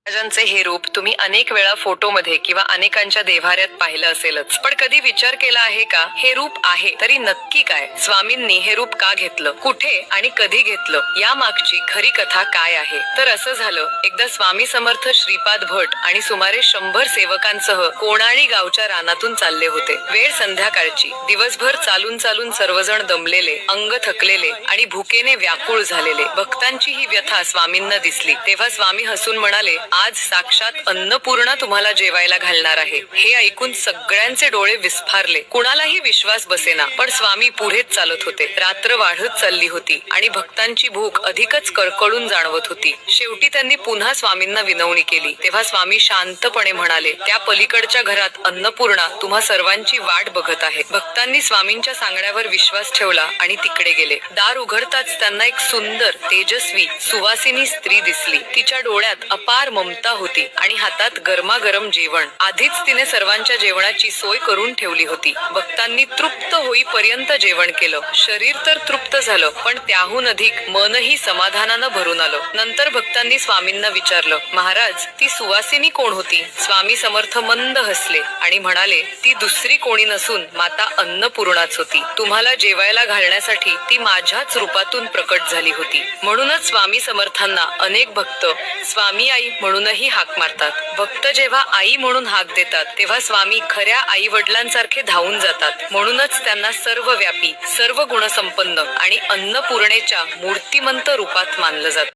महाराजांचे हे रूप तुम्ही अनेक वेळा फोटोमध्ये किंवा अनेकांच्या देव्हाऱ्यात पाहिलं असेलच, पण कधी विचार केला आहे का हे रूप आहे तरी नक्की काय? स्वामींनी हे रूप का घेतलं, कुठे आणि कधी घेतलं, या मागची खरी कथा काय आहे? तर असं झालं, एकदा स्वामी समर्थ श्रीपाद भट आणि सुमारे 100 सेवकांसह कोणाळी गावच्या रानातून चालले होते. वेळ संध्याकाळची. दिवसभर चालून चालून सर्वजण दमलेले, अंग थकलेले आणि भुकेने व्याकुळ झालेले. भक्तांची ही व्यथा स्वामींना दिसली तेव्हा स्वामी हसून म्हणाले, आज साक्षात अन्नपूर्णा तुम्हाला जेवायला घालणार आहे. हे ऐकून सगळ्यांचे डोळे विस्फारले. कुणालाही विश्वास बसेना, पण स्वामी पुढेच चालत होते. रात्र वाढत चालली होती आणि भक्तांची भूक अधिकच कळकळून जाणवत होती. शेवटी त्यांनी पुन्हा स्वामींना विनवणी केली. तेव्हा स्वामी शांतपणे म्हणाले, त्या पलीकडच्या घरात अन्नपूर्णा तुम्हा सर्वांची वाट बघत आहे. भक्तांनी स्वामींच्या सांगण्यावर विश्वास ठेवला आणि तिकडे गेले. दार उघडताच त्यांना एक सुंदर, तेजस्वी, सुवासिनी स्त्री दिसली. तिच्या डोळ्यात अपार ममता होती आणि हातात गरमागरम जेवण. आधीच तिने सर्वांच्या जेवणाची सोय करून ठेवली होती. भक्तांनी तृप्त होईपर्यंत जेवण केलं. शरीर तर तृप्त झालं, पण त्याहून अधिक मनही समाधानानं भरून आलं. नंतर भक्तांनी स्वामींना विचारलं, महाराज, ती सुवासिनी कोण होती? स्वामी समर्थ मंद हसले आणि म्हणाले, ती दुसरी कोणी नसून माता अन्नपूर्णाच होती. तुम्हाला जेवायला घालण्यासाठी ती माझ्याच रूपातून प्रकट झाली होती. म्हणूनच स्वामी समर्थांना अनेक भक्त स्वामी आई म्हणूनही हाक मारतात. भक्त जेव्हा आई म्हणून हाक देतात तेव्हा स्वामी खऱ्या आई वडिलांसारखे धावून जातात. म्हणूनच त्यांना सर्वव्यापी, सर्व गुणसंपन्न आणि अन्नपूर्णेच्या मूर्तिमंत रूपात मानलं जातं.